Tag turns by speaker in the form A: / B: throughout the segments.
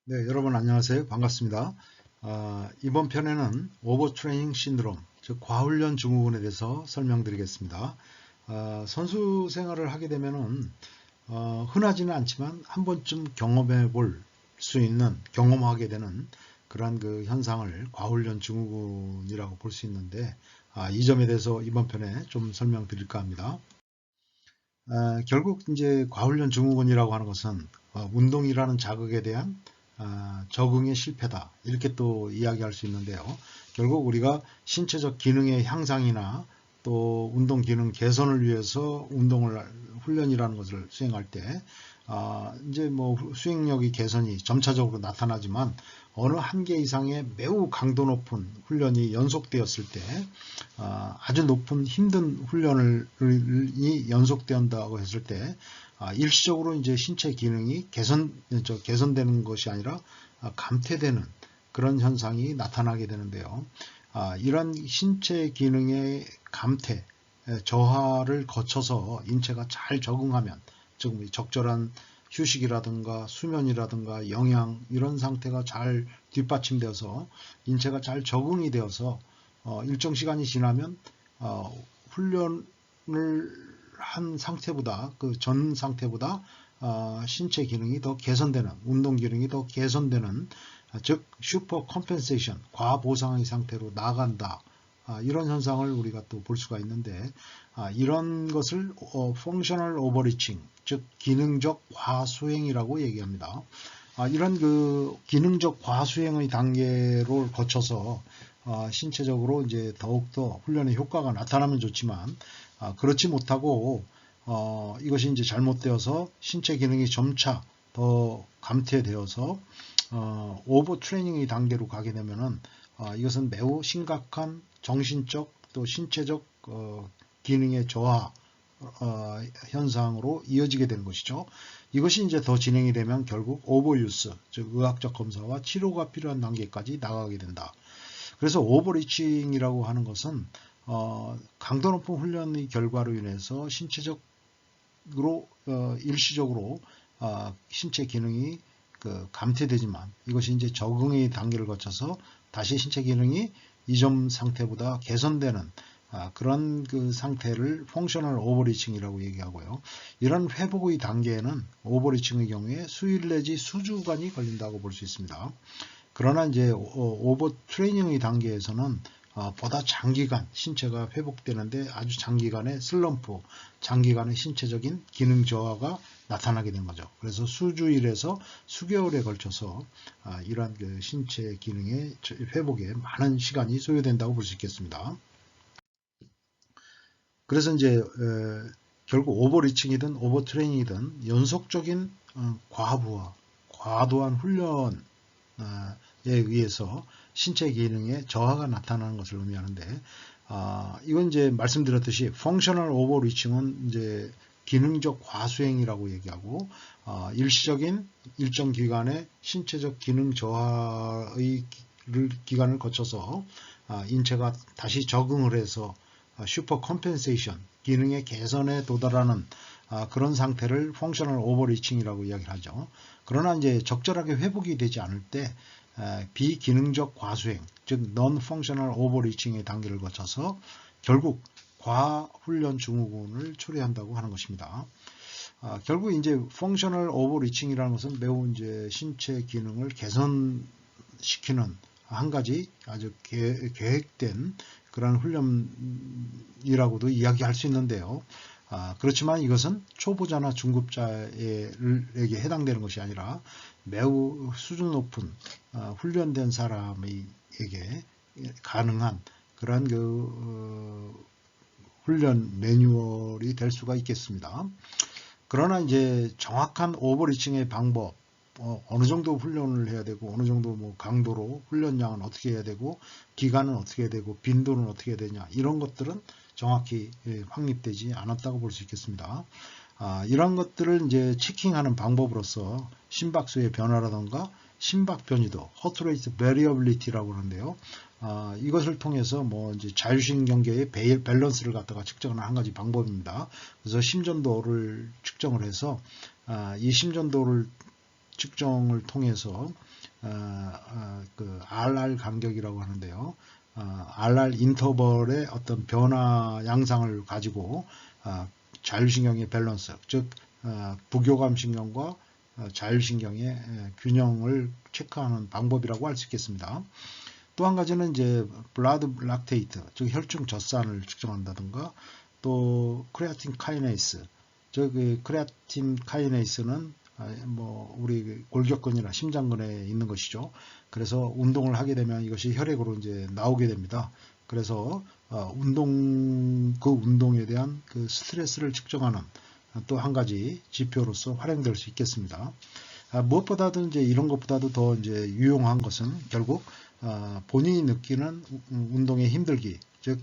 A: 네, 여러분 안녕하세요. 반갑습니다. 이번 편에는 오버트레이닝 신드롬, 즉 과훈련 증후군에 대해서 설명드리겠습니다. 선수 생활을 하게 되면은 흔하지는 않지만 한 번쯤 경험해 볼 수 있는, 경험하게 되는 그러한 그 현상을 과훈련 증후군이라고 볼 수 있는데, 이 점에 대해서 이번 편에 좀 설명드릴까 합니다. 결국 이제 과훈련 증후군이라고 하는 것은 운동이라는 자극에 대한 적응의 실패다, 이렇게 또 이야기할 수 있는데요. 결국 우리가 신체적 기능의 향상이나 또 운동 기능 개선을 위해서 훈련이라는 것을 수행할 때 이제 뭐 수행력의 개선이 점차적으로 나타나지만 어느 한계 이상의 매우 강도 높은 훈련이 연속되었을 때 아주 높은 힘든 훈련이 연속된다고 했을 때 일시적으로 이제 신체 기능이 개선되는 것이 아니라 감퇴되는 그런 현상이 나타나게 되는데요. 이런 신체 기능의 감퇴, 저하를 거쳐서 인체가 잘 적응하면, 즉 적절한 휴식이라든가 수면이라든가 영양, 이런 상태가 잘 뒷받침되어서 인체가 잘 적응이 되어서 일정 시간이 지나면 훈련을 한 상태보다, 그 전 상태보다 신체 기능이 더 개선되는, 운동 기능이 더 개선되는, 즉 슈퍼 컴펜세이션, 과보상의 상태로 나간다, 이런 현상을 우리가 또 볼 수가 있는데, 이런 것을 펑셔널 오버리칭, 즉 기능적 과수행이라고 얘기합니다. 이런 그 기능적 과수행의 단계를 거쳐서 신체적으로 이제 더욱더 훈련의 효과가 나타나면 좋지만, 그렇지 못하고 이것이 이제 잘못되어서 신체 기능이 점차 더 감퇴되어서 오버 트레이닝의 단계로 가게 되면은 이것은 매우 심각한 정신적 또 신체적 기능의 저하 현상으로 이어지게 되는 것이죠. 이것이 이제 더 진행이 되면 결국 오버유스, 즉 의학적 검사와 치료가 필요한 단계까지 나가게 된다. 그래서 오버리칭이라고 하는 것은 강도 높은 훈련의 결과로 인해서 신체적으로 일시적으로 신체 기능이 감퇴되지만, 이것이 이제 적응의 단계를 거쳐서 다시 신체 기능이 이전 상태보다 개선되는 그런 그 상태를 펑셔널 오버리칭이라고 얘기하고요. 이런 회복의 단계에는 오버리칭의 경우에 수일 내지 수주간이 걸린다고 볼 수 있습니다. 그러나 이제 오버 트레이닝의 단계에서는 보다 장기간 신체가 회복되는데 아주 장기간의 슬럼프, 장기간의 신체적인 기능 저하가 나타나게 된 거죠. 그래서 수주일에서 수개월에 걸쳐서 이러한 그 신체 기능의 회복에 많은 시간이 소요된다고 볼 수 있겠습니다. 그래서 이제 결국 오버리칭이든 오버트레이닝이든 연속적인 과부하, 과도한 훈련에 의해서 신체 기능에 저하가 나타나는 것을 의미하는데, 이건 이제 말씀드렸듯이 펑셔널 오버리칭은 이제 기능적 과수행이라고 얘기하고, 일시적인 일정 기간의 신체적 기능 저하의 기간을 거쳐서 인체가 다시 적응을 해서 슈퍼 컴펜세이션, 기능의 개선에 도달하는 그런 상태를 펑셔널 오버리칭이라고 이야기를 하죠. 그러나 이제 적절하게 회복이 되지 않을 때 비기능적 과수행, 즉 non-functional overreaching의 단계를 거쳐서 결국 과훈련 증후군을 초래한다고 하는 것입니다. 결국 이제 functional overreaching이라는 것은 매우 이제 신체 기능을 개선시키는 한 가지 아주 계획된 그런 훈련이라고도 이야기할 수 있는데요. 그렇지만 이것은 초보자나 중급자에게 해당되는 것이 아니라 매우 수준 높은 훈련된 사람에게 가능한 그러한 훈련 매뉴얼이 될 수가 있겠습니다. 그러나 이제 정확한 오버리칭의 방법, 어느 정도 훈련을 해야 되고 어느 정도 뭐 강도로 훈련량은 어떻게 해야 되고 기간은 어떻게 해야 되고 빈도는 어떻게 해야 되냐, 이런 것들은 정확히 확립되지 않았다고 볼 수 있겠습니다. 이런 것들을 이제 체킹하는 방법으로서 심박수의 변화라든가 심박 변이도, 허트레이트 베리어빌리티라고 하는데요. 이것을 통해서 뭐 이제 자율신경계의 밸런스를 갖다가 측정하는 한 가지 방법입니다. 그래서 심전도를 측정을 해서 이 심전도를 측정을 통해서 그 RR 간격이라고 하는데요. RR 인터벌의 어떤 변화 양상을 가지고 자율신경의 밸런스, 즉 부교감 신경과 자율신경의 균형을 체크하는 방법이라고 할 수 있겠습니다. 또 한 가지는 이제 블라드 락테이트, 즉 혈중 젖산을 측정한다든가, 또 크레아틴 카이네이스, 즉 크레아틴 카이네이스는 뭐 우리 골격근이나 심장근에 있는 것이죠. 그래서 운동을 하게 되면 이것이 혈액으로 이제 나오게 됩니다. 그래서 그 운동에 대한 그 스트레스를 측정하는 또 한 가지 지표로서 활용될 수 있겠습니다. 무엇보다도 이제 이런 것보다도 더 이제 유용한 것은 결국 본인이 느끼는 운동의 힘들기, 즉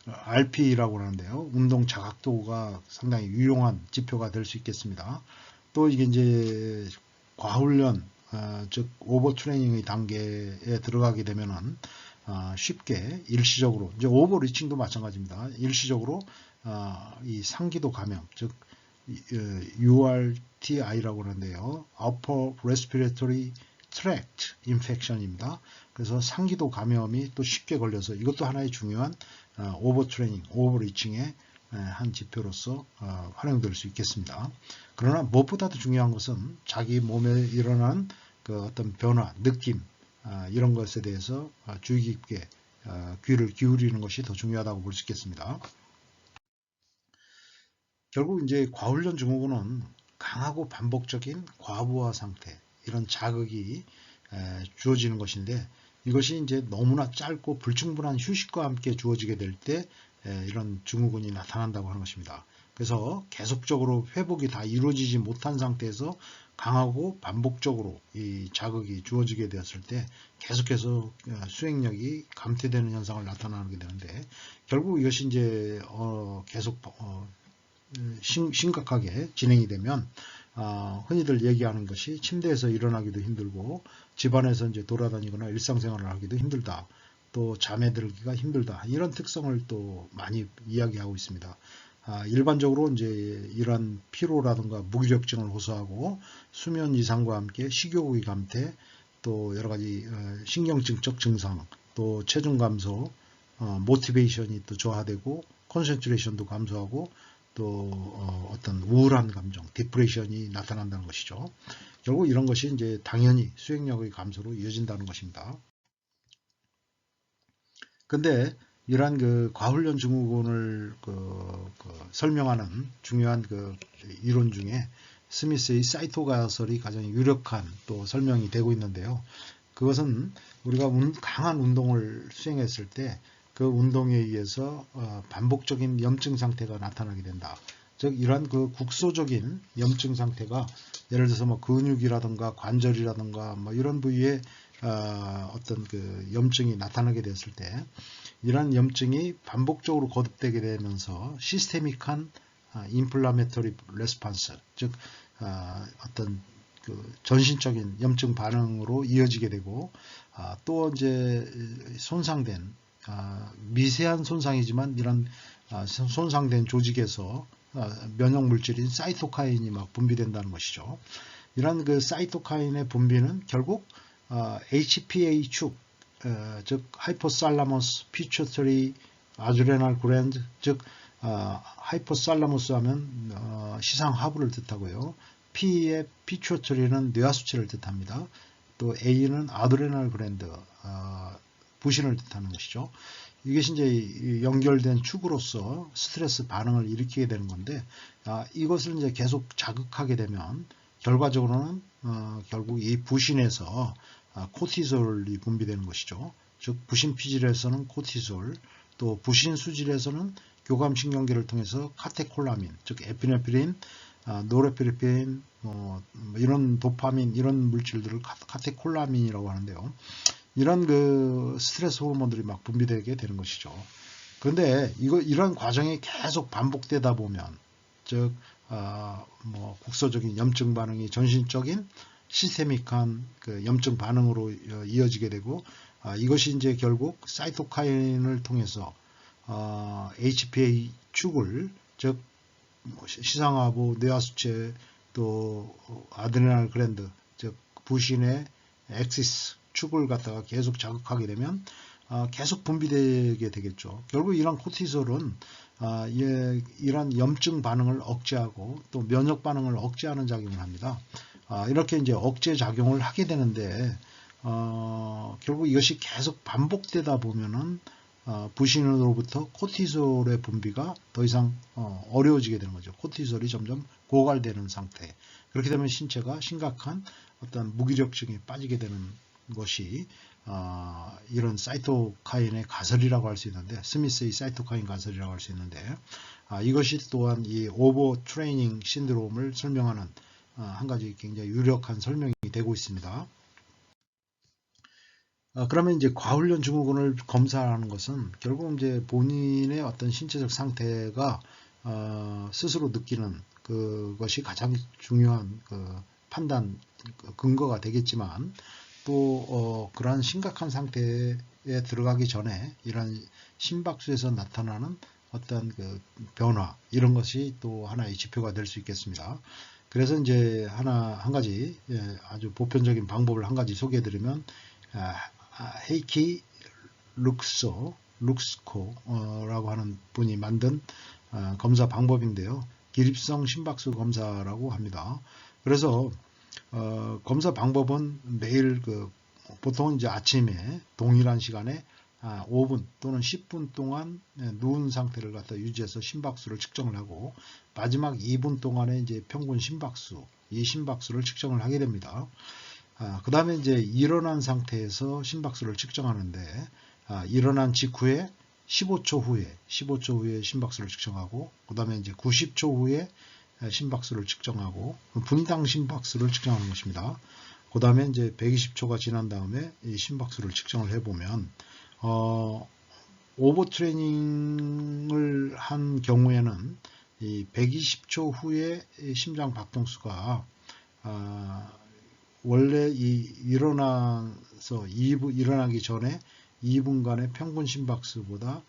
A: RP라고 하는데요. 운동 자각도가 상당히 유용한 지표가 될 수 있겠습니다. 또 이게 이제 과훈련, 즉 오버 트레이닝의 단계에 들어가게 되면은 쉽게 일시적으로, 이제 오버 리칭도 마찬가지입니다. 일시적으로 이 상기도 감염, 즉 URTI라고 하는데요. Upper Respiratory Tract Infection입니다. 그래서 상기도 감염이 또 쉽게 걸려서 이것도 하나의 중요한 오버 트레이닝, 오버 리칭의 한 지표로서 활용될 수 있겠습니다. 그러나 무엇보다도 중요한 것은 자기 몸에 일어난 그 어떤 변화, 느낌, 이런 것에 대해서 주의 깊게 귀를 기울이는 것이 더 중요하다고 볼 수 있겠습니다. 결국 이제 과훈련 증후군은 강하고 반복적인 과부하 상태, 이런 자극이 주어지는 것인데, 이것이 이제 너무나 짧고 불충분한 휴식과 함께 주어지게 될 때 이런 증후군이 나타난다고 하는 것입니다. 그래서 계속적으로 회복이 다 이루어지지 못한 상태에서 강하고 반복적으로 이 자극이 주어지게 되었을 때 계속해서 수행력이 감퇴되는 현상을 나타나게 되는데, 결국 이것이 이제 계속 심각하게 진행이 되면 흔히들 얘기하는 것이 침대에서 일어나기도 힘들고 집안에서 이제 돌아다니거나 일상생활을 하기도 힘들다, 또 잠에 들기가 힘들다, 이런 특성을 또 많이 이야기하고 있습니다. 일반적으로 이제 이러한 피로라든가 무기력증을 호소하고 수면 이상과 함께 식욕의 감퇴, 또 여러 가지 신경증적 증상, 또 체중 감소, 모티베이션이 또 저하되고 컨센트레이션도 감소하고 또 어떤 우울한 감정, 디프레션이 나타난다는 것이죠. 결국 이런 것이 이제 당연히 수행력의 감소로 이어진다는 것입니다. 근데 이러한 그 과훈련 증후군을 설명하는 중요한 그 이론 중에 스미스의 사이토 가설이 가장 유력한 또 설명이 되고 있는데요. 그것은 우리가 강한 운동을 수행했을 때 그 운동에 의해서 반복적인 염증 상태가 나타나게 된다. 즉 이러한 그 국소적인 염증 상태가 예를 들어서 뭐 근육이라든가 관절이라든가 뭐 이런 부위에 어떤 그 염증이 나타나게 됐을 때 이러한 염증이 반복적으로 거듭되게 되면서 시스테믹한 인플라메터리 레스폰스, 즉 어떤 그 전신적인 염증 반응으로 이어지게 되고 또 이제 손상된 미세한 손상이지만 이런 손상된 조직에서 면역 물질인 사이토카인이 막 분비된다는 것이죠. 이런 그 사이토카인의 분비는 결국 HPA 축, 즉 하이포살라머스 피추터리 아드레날 글랜드, 즉 하이포살라머스 하면 시상하부를 뜻하고요. P의 피추터리는 뇌하수체를 뜻합니다. 또 A는 아드레날 글랜드, 부신을 뜻하는 것이죠. 이것이 이제 연결된 축으로서 스트레스 반응을 일으키게 되는 건데, 이것을 이제 계속 자극하게 되면 결과적으로는 결국 이 부신에서 코티솔이 분비되는 것이죠. 즉 부신 피질에서는 코티솔, 또 부신 수질에서는 교감신경계를 통해서 카테콜라민, 즉 에피네프린, 노르에피네프린, 이런 도파민, 이런 물질들을 카테콜라민이라고 하는데요. 이런 그 스트레스 호르몬들이 막 분비되게 되는 것이죠. 그런데 이런 과정이 계속 반복되다 보면, 즉 뭐 국소적인 염증 반응이 전신적인 시스테믹한 그 염증 반응으로 이어지게 되고, 이것이 이제 결국 사이토카인을 통해서 HPA 축을, 즉 시상하부, 뇌하수체, 또 아드레날 글랜드, 즉 부신의 엑시스 축을 갖다가 계속 자극하게 되면 계속 분비되게 되겠죠. 결국 이런 코티솔은 이런 염증 반응을 억제하고 또 면역 반응을 억제하는 작용을 합니다. 이렇게 이제 억제 작용을 하게 되는데 결국 이것이 계속 반복되다 보면은 부신으로부터 코티솔의 분비가 더 이상 어려워지게 되는 거죠. 코티솔이 점점 고갈되는 상태. 그렇게 되면 신체가 심각한 어떤 무기력증에 빠지게 되는 것이 이런 사이토카인의 가설이라고 할 수 있는데, 스미스의 사이토카인 가설이라고 할 수 있는데, 이것이 또한 이 오버 트레이닝 신드롬을 설명하는 한 가지 굉장히 유력한 설명이 되고 있습니다. 그러면 이제 과훈련 증후군을 검사하는 것은 결국 이제 본인의 어떤 신체적 상태가 스스로 느끼는 그것이 가장 중요한 판단 근거가 되겠지만, 또 그러한 심각한 상태에 들어가기 전에 이런 심박수에서 나타나는 어떤 변화, 이런 것이 또 하나의 지표가 될 수 있겠습니다. 그래서 이제 한 가지 아주 보편적인 방법을 한 가지 소개해드리면, 헤이키 룩스코라고 하는 분이 만든 검사 방법인데요. 기립성 심박수 검사라고 합니다. 그래서 검사 방법은 매일 보통 이제 아침에 동일한 시간에 5분 또는 10분 동안 누운 상태를 갖다 유지해서 심박수를 측정을 하고, 마지막 2분 동안에 이제 평균 심박수, 이 심박수를 측정을 하게 됩니다. 그 다음에 이제 일어난 상태에서 심박수를 측정하는데, 일어난 직후에 15초 후에 심박수를 측정하고, 그 다음에 이제 90초 후에 심박수를 측정하고, 분당 심박수를 측정하는 것입니다. 그 다음에 이제 120초가 지난 다음에 이 심박수를 측정을 해보면, 오버 트레이닝을 한 경우에는 이 120초 후에 심장 박동수가 원래 일어나기 전에 2분간의 평균 심박수보다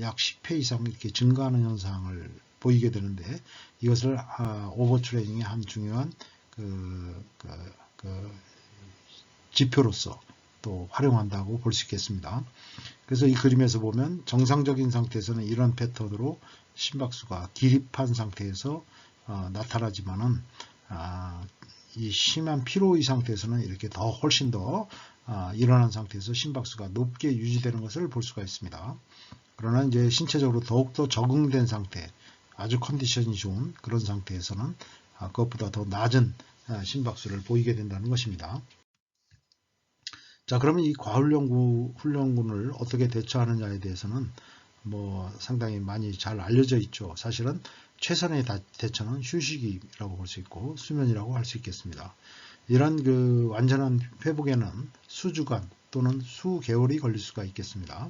A: 약 10회 이상 이렇게 증가하는 현상을 보이게 되는데, 이것을 오버 트레이닝의 한 중요한 지표로서 또 활용한다고 볼 수 있겠습니다. 그래서 이 그림에서 보면 정상적인 상태에서는 이런 패턴으로 심박수가 기립한 상태에서 나타나지만은 이 심한 피로의 상태에서는 이렇게 훨씬 더 일어난 상태에서 심박수가 높게 유지되는 것을 볼 수가 있습니다. 그러나 이제 신체적으로 더욱더 적응된 상태, 아주 컨디션이 좋은 그런 상태에서는 그것보다 더 낮은 심박수를 보이게 된다는 것입니다. 자, 그러면 이 과훈련군을 어떻게 대처하느냐에 대해서는 상당히 많이 잘 알려져 있죠. 사실은 최선의 대처는 휴식이라고 볼 수 있고 수면이라고 할 수 있겠습니다. 이런 완전한 회복에는 수주간 또는 수개월이 걸릴 수가 있겠습니다.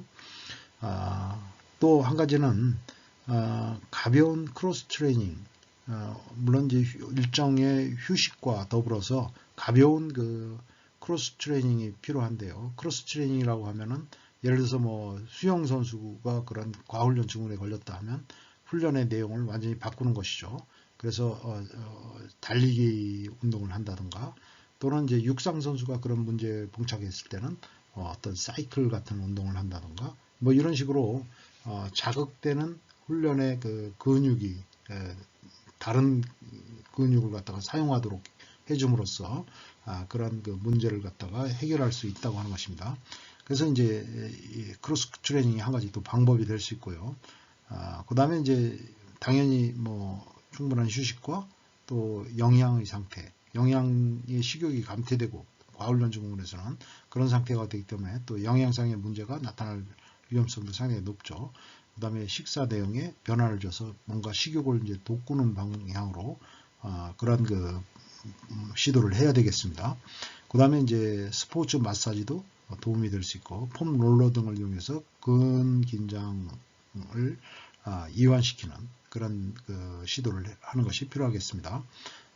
A: 또 한 가지는 가벼운 크로스 트레이닝, 물론 이제 일정의 휴식과 더불어서 가벼운 크로스 트레이닝이 필요한데요. 크로스 트레이닝이라고 하면은 예를 들어서 수영 선수가 그런 과훈련 증후군에 걸렸다 하면 훈련의 내용을 완전히 바꾸는 것이죠. 그래서 달리기 운동을 한다든가, 또는 이제 육상 선수가 그런 문제에 봉착했을 때는 어떤 사이클 같은 운동을 한다든가, 이런 식으로 자극되는 훈련의 근육이 다른 근육을 갖다가 사용하도록 해줌으로써 그런 문제를 갖다가 해결할 수 있다고 하는 것입니다. 그래서 이제 이 크로스 트레이닝이 한 가지 또 방법이 될 수 있고요. 그 다음에 이제 당연히 충분한 휴식과 또 영양의 상태, 영양의 식욕이 감퇴되고 과훈련 증후군에서는 그런 상태가 되기 때문에 또 영양상의 문제가 나타날 위험성도 상당히 높죠. 그 다음에 식사 내용에 변화를 줘서 뭔가 식욕을 이제 돋구는 방향으로 그런 시도를 해야 되겠습니다. 그 다음에 이제 스포츠 마사지도 도움이 될 수 있고, 폼 롤러 등을 이용해서 근긴장을 이완시키는 그런 시도를 하는 것이 필요하겠습니다.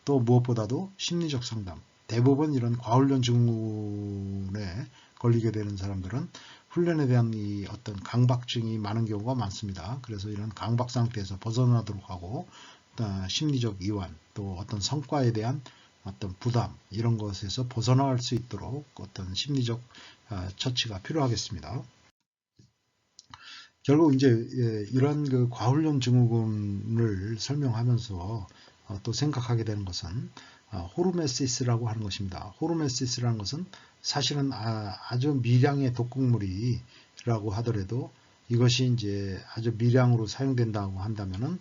A: 또 무엇보다도 심리적 상담, 대부분 이런 과훈련 증후군에 걸리게 되는 사람들은 훈련에 대한 이 어떤 강박증이 많은 경우가 많습니다. 그래서 이런 강박 상태에서 벗어나도록 하고, 심리적 이완, 또 어떤 성과에 대한 어떤 부담, 이런 것에서 벗어나갈 수 있도록 어떤 심리적 처치가 필요하겠습니다. 결국 이제 이러한 그 과훈련 증후군을 설명하면서 또 생각하게 되는 것은 호르메시스라고 하는 것입니다. 호르메시스라는 것은 사실은 아주 미량의 독극물이라고 하더라도 이것이 이제 아주 미량으로 사용된다고 한다면은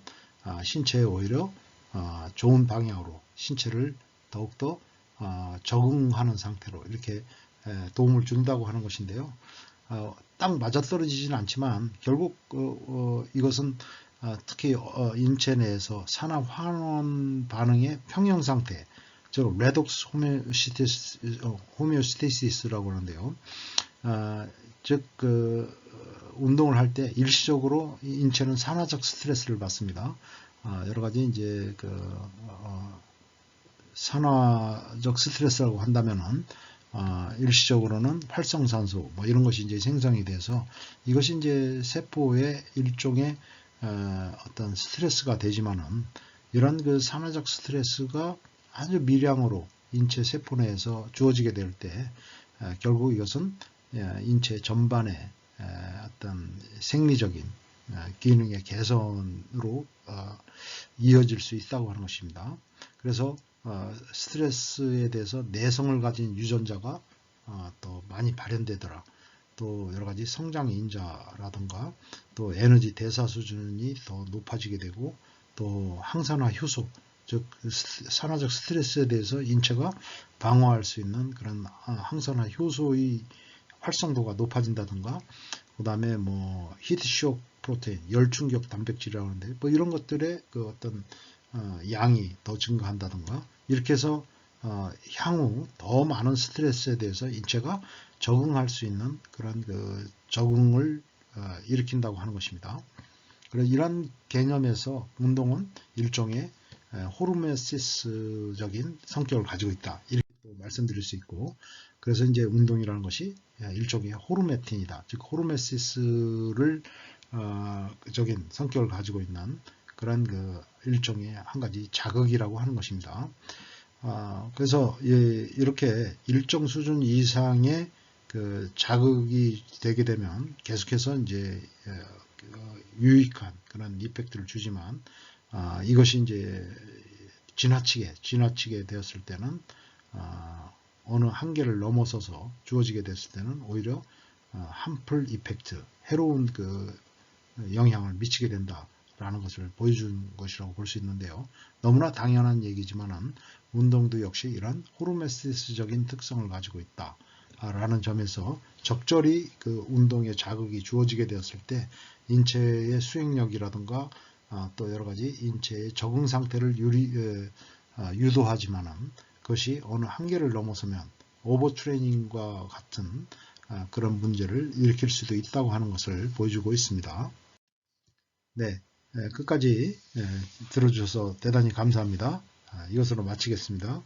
A: 신체에 오히려 좋은 방향으로 신체를 더욱더 적응하는 상태로 이렇게 도움을 준다고 하는 것인데요. 딱 맞아떨어지지는 않지만 결국 이것은 특히 인체 내에서 산화 환원 반응의 평형 상태, 즉 레독스 호메오스테시스라고 하는데요. 즉 운동을 할 때 일시적으로 인체는 산화적 스트레스를 받습니다. 여러 가지 이제 산화적 스트레스라고 한다면은 일시적으로는 활성산소 뭐 이런 것이 이제 생성이 돼서 이것이 이제 세포의 일종의 어떤 스트레스가 되지만은 이런 그 산화적 스트레스가 아주 미량으로 인체 세포 내에서 주어지게 될 때 결국 이것은 인체 전반의 어떤 생리적인 기능의 개선으로 이어질 수 있다고 하는 것입니다. 그래서 스트레스에 대해서 내성을 가진 유전자가 또 많이 발현되더라. 또 여러가지 성장 인자라든가 또 에너지 대사 수준이 더 높아지게 되고 또 항산화 효소, 즉 산화적 스트레스에 대해서 인체가 방어할 수 있는 그런 항산화 효소의 활성도가 높아진다든가, 그 다음에 뭐 히트쇼크 프로테인, 열충격 단백질이라고 하는데 뭐 이런 것들의 그 어떤 양이 더 증가한다든가, 이렇게 해서 향후 더 많은 스트레스에 대해서 인체가 적응할 수 있는 그런 그 적응을 일으킨다고 하는 것입니다. 그래서 이런 개념에서 운동은 일종의 호르메시스적인 성격을 가지고 있다, 이렇게 말씀드릴 수 있고, 그래서 이제 운동이라는 것이 일종의 호르메틴이다, 즉 호르메시스를 적인 성격을 가지고 있는 그런 그 일종의 한 가지 자극이라고 하는 것입니다. 그래서 이렇게 일정 수준 이상의 그 자극이 되게 되면 계속해서 이제 유익한 그런 이펙트를 주지만 이것이 이제 지나치게 되었을 때는 어느 한계를 넘어서서 주어지게 됐을 때는 오히려 함풀 이펙트, 해로운 그 영향을 미치게 된다라는 것을 보여준 것이라고 볼 수 있는데요. 너무나 당연한 얘기지만은 운동도 역시 이런 호르메시스적인 특성을 가지고 있다라는 점에서 적절히 그 운동의 자극이 주어지게 되었을 때 인체의 수행력이라든가 또 여러 가지 인체의 적응 상태를 유도하지만은 그것이 어느 한계를 넘어서면 오버트레이닝과 같은 그런 문제를 일으킬 수도 있다고 하는 것을 보여주고 있습니다. 네, 끝까지 들어주셔서 대단히 감사합니다. 이것으로 마치겠습니다.